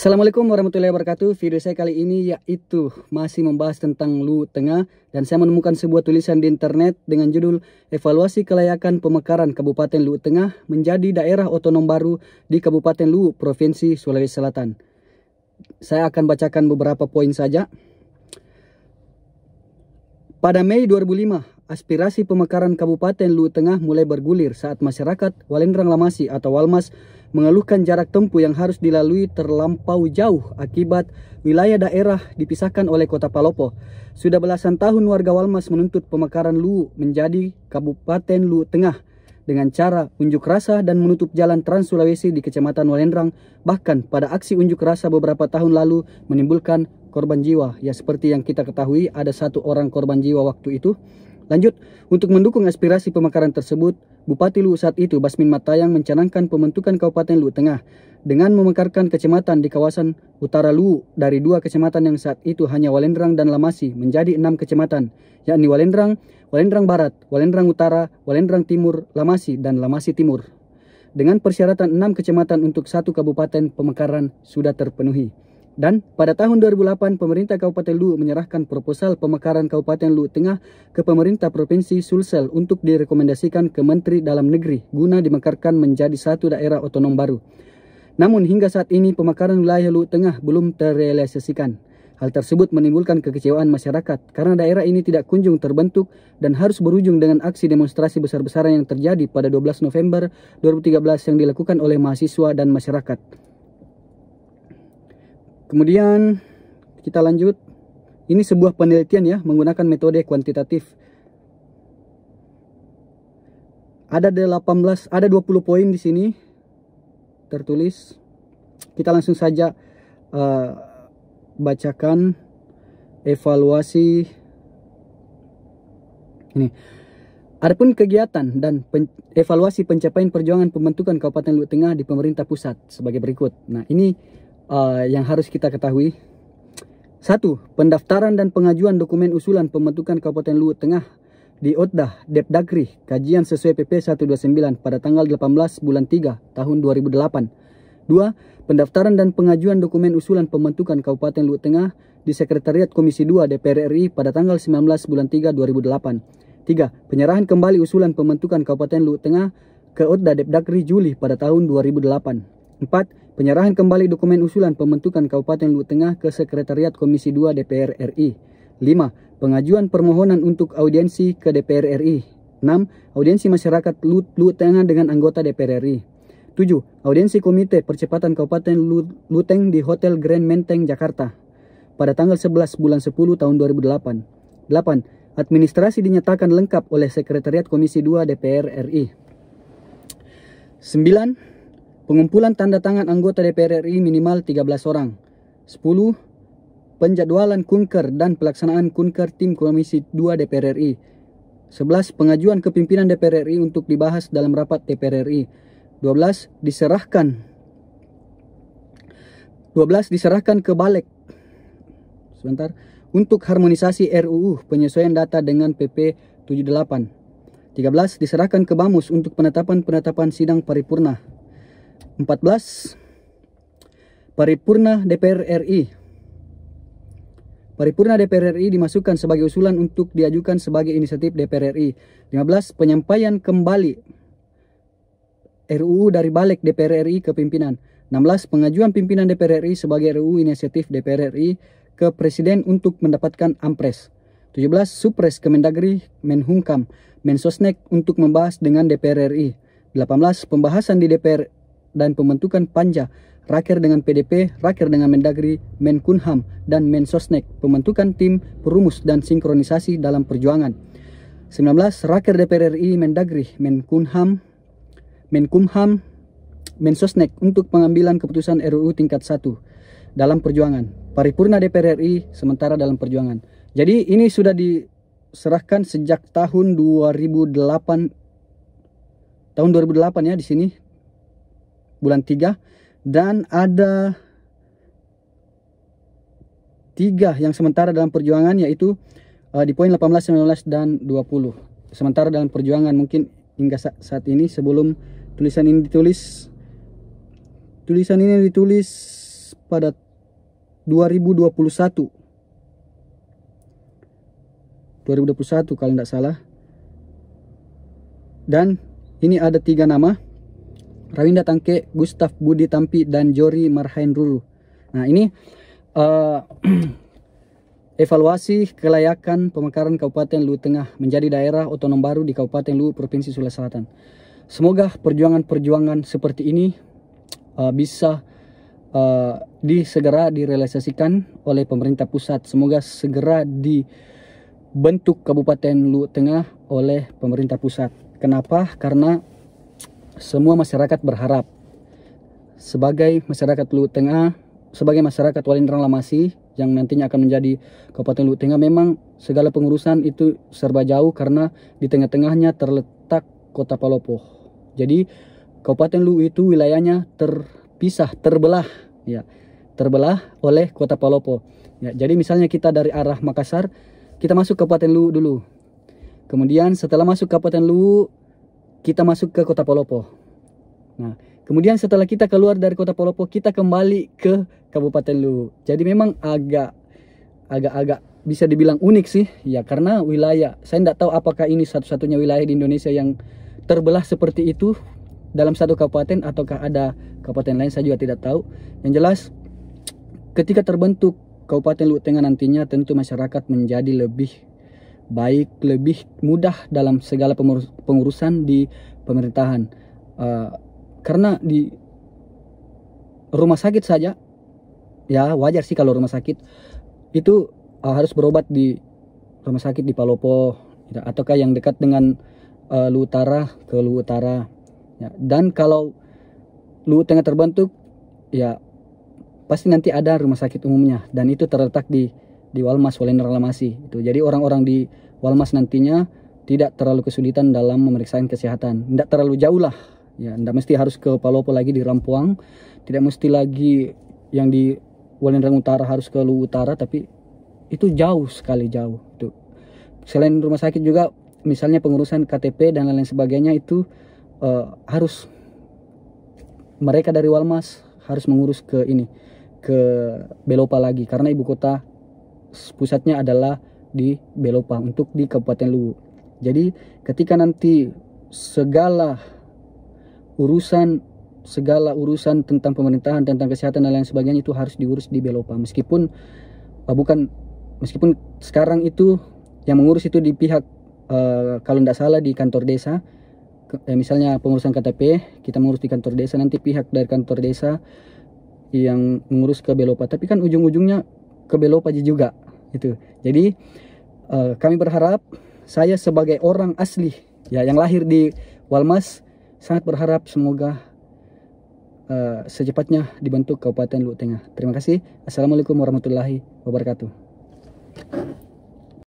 Assalamualaikum warahmatullahi wabarakatuh. Video saya kali ini yaitu masih membahas tentang Luwu Tengah, dan saya menemukan sebuah tulisan di internet dengan judul Evaluasi Kelayakan Pemekaran Kabupaten Luwu Tengah menjadi daerah otonom baru di Kabupaten Luwu, Provinsi Sulawesi Selatan. Saya akan bacakan beberapa poin saja. Pada Mei 2005, aspirasi pemekaran Kabupaten Luwu Tengah mulai bergulir saat masyarakat Walendrang Lamasi atau Walmas mengeluhkan jarak tempuh yang harus dilalui terlampau jauh akibat wilayah daerah dipisahkan oleh Kota Palopo. Sudah belasan tahun warga Walmas menuntut pemekaran Luwu menjadi Kabupaten Luwu Tengah dengan cara unjuk rasa dan menutup jalan Trans Sulawesi di Kecamatan Walendrang. Bahkan pada aksi unjuk rasa beberapa tahun lalu menimbulkan korban jiwa. Ya, seperti yang kita ketahui ada 1 orang korban jiwa waktu itu. Lanjut, untuk mendukung aspirasi pemekaran tersebut, Bupati Luwu saat itu Basmin Matayang mencanangkan pembentukan Kabupaten Luwu Tengah dengan memekarkan kecamatan di kawasan utara Luwu dari 2 kecamatan yang saat itu hanya Walendrang dan Lamasi menjadi 6 kecamatan, yakni Walendrang, Walendrang Barat, Walendrang Utara, Walendrang Timur, Lamasi, dan Lamasi Timur. Dengan persyaratan 6 kecamatan untuk 1 kabupaten, pemekaran sudah terpenuhi. Dan pada tahun 2008, pemerintah Kabupaten Luwu menyerahkan proposal pemekaran Kabupaten Luwu Tengah ke pemerintah Provinsi Sulsel untuk direkomendasikan ke Menteri Dalam Negeri guna dimekarkan menjadi 1 daerah otonom baru. Namun hingga saat ini pemekaran wilayah Luwu Tengah belum terrealisasikan. Hal tersebut menimbulkan kekecewaan masyarakat karena daerah ini tidak kunjung terbentuk dan harus berujung dengan aksi demonstrasi besar-besaran yang terjadi pada 12 November 2013 yang dilakukan oleh mahasiswa dan masyarakat. Kemudian kita lanjut. Ini sebuah penelitian ya, menggunakan metode kuantitatif. Ada 20 poin di sini tertulis. Kita langsung saja bacakan evaluasi ini. Adapun kegiatan dan evaluasi pencapaian perjuangan pembentukan Kabupaten Luwu Tengah di pemerintah pusat sebagai berikut. Nah, ini yang harus kita ketahui. 1. Pendaftaran dan pengajuan dokumen usulan pembentukan Kabupaten Luwu Tengah di Otdah Depdagri kajian sesuai PP 129 pada tanggal 18 bulan 3 tahun 2008. 2. Pendaftaran dan pengajuan dokumen usulan pembentukan Kabupaten Luwu Tengah di Sekretariat Komisi 2 DPR RI pada tanggal 19 bulan 3 2008. 3. Penyerahan kembali usulan pembentukan Kabupaten Luwu Tengah ke Otdah Depdagri Juli pada tahun 2008. 4. Penyerahan kembali dokumen usulan pembentukan Kabupaten Luwu Tengah ke Sekretariat Komisi 2 DPR RI. 5. Pengajuan permohonan untuk audiensi ke DPR RI. 6. Audiensi masyarakat Luwu Tengah dengan anggota DPR RI. 7. Audiensi Komite Percepatan Kabupaten Luwu Tengah di Hotel Grand Menteng, Jakarta pada tanggal 11 bulan 10 tahun 2008. 8. Administrasi dinyatakan lengkap oleh Sekretariat Komisi 2 DPR RI. 9. Pengumpulan tanda tangan anggota DPR RI minimal 13 orang. 10. Penjadwalan kunker dan pelaksanaan kunker tim Komisi 2 DPR RI. 11. Pengajuan ke pimpinan DPR RI untuk dibahas dalam rapat DPR RI. 12. Diserahkan ke Balek untuk harmonisasi RUU penyesuaian data dengan PP 78. 13. Diserahkan ke Bamus untuk penetapan sidang paripurna. 14. Paripurna DPR RI. Paripurna DPR RI dimasukkan sebagai usulan untuk diajukan sebagai inisiatif DPR RI. 15. Penyampaian kembali RUU dari Balek DPR RI ke pimpinan. 16. Pengajuan pimpinan DPR RI sebagai RUU inisiatif DPR RI ke Presiden untuk mendapatkan Ampres. 17. Supres Kemendagri, Menhumkam, Mensosnek untuk membahas dengan DPR RI. 18. Pembahasan di DPR dan pembentukan Panja Raker dengan PDP, Raker dengan Mendagri, Menkumham, dan Mensosnek, pembentukan tim perumus dan sinkronisasi dalam perjuangan. 19. Raker DPR RI, Mendagri, Menkumham, Mensosnek untuk pengambilan keputusan RUU tingkat 1 dalam perjuangan. Paripurna DPR RI sementara dalam perjuangan. Jadi ini sudah diserahkan sejak tahun 2008 ya di sini. Bulan 3, dan ada 3 yang sementara dalam perjuangan, yaitu di poin 18, 19, dan 20. Sementara dalam perjuangan mungkin hingga saat ini sebelum tulisan ini ditulis pada 2021 kalau tidak salah. Dan ini ada 3 nama: Rawinda Tangke, Gustaf Budi Tampi, dan Jori Marhain Ruru. Nah, ini evaluasi kelayakan pemekaran Kabupaten Luwu Tengah menjadi daerah otonom baru di Kabupaten Luwu, Provinsi Sulawesi Selatan. Semoga perjuangan-perjuangan seperti ini bisa segera direalisasikan oleh pemerintah pusat. Semoga segera dibentuk Kabupaten Luwu Tengah oleh pemerintah pusat. Kenapa? Karena semua masyarakat berharap sebagai masyarakat Luwu Tengah, sebagai masyarakat Walendrang Lamasi yang nantinya akan menjadi Kabupaten Luwu Tengah, memang segala pengurusan itu serba jauh karena di tengah-tengahnya terletak Kota Palopo. Jadi Kabupaten Luwu itu wilayahnya terpisah, terbelah oleh Kota Palopo. Ya, jadi misalnya kita dari arah Makassar, kita masuk Kabupaten Luwu dulu. Kemudian setelah masuk Kabupaten Luwu, kita masuk ke Kota Palopo. Nah, kemudian setelah kita keluar dari Kota Palopo, kita kembali ke Kabupaten Luwu. Jadi memang agak bisa dibilang unik sih, ya, karena wilayah, saya tidak tahu apakah ini satu-satunya wilayah di Indonesia yang terbelah seperti itu dalam satu kabupaten, ataukah ada kabupaten lain, saya juga tidak tahu. Yang jelas, ketika terbentuk Kabupaten Luwu Tengah nantinya, tentu masyarakat menjadi lebih baik, lebih mudah dalam segala pengurusan di pemerintahan. Karena di rumah sakit saja, ya wajar sih kalau rumah sakit itu harus berobat di rumah sakit di Palopo, ya, ataukah yang dekat dengan Luwu Utara ke Luwu Utara. Ya, dan kalau Luwu Tengah terbentuk, ya pasti nanti ada rumah sakit umumnya, dan itu terletak di Walmas, Walendrang Lamasi. Itu jadi orang-orang di Walmas nantinya tidak terlalu kesulitan dalam pemeriksaan kesehatan, tidak terlalu jauh lah, ya, tidak mesti harus ke Palopo lagi di Rampuang, tidak mesti lagi yang di Walendrang Utara harus ke Luwu Utara, tapi itu jauh sekali, jauh. Itu selain rumah sakit juga misalnya pengurusan KTP dan lain-lain sebagainya itu harus mereka dari Walmas harus mengurus ke Belopa lagi, karena ibu kota pusatnya adalah di Belopa untuk di Kabupaten Luwu. Jadi ketika nanti segala urusan tentang pemerintahan, tentang kesehatan dan lain sebagainya itu harus diurus di Belopa, meskipun sekarang itu yang mengurus itu di pihak kalau tidak salah di kantor desa. Misalnya pengurusan KTP kita mengurus di kantor desa, nanti pihak dari kantor desa yang mengurus ke Belopa, tapi kan ujung-ujungnya ke Belopa juga itu. Jadi kami berharap, saya sebagai orang asli, ya, yang lahir di Walmas, sangat berharap semoga secepatnya dibentuk Kabupaten Luwu Tengah. Terima kasih. Assalamualaikum warahmatullahi wabarakatuh.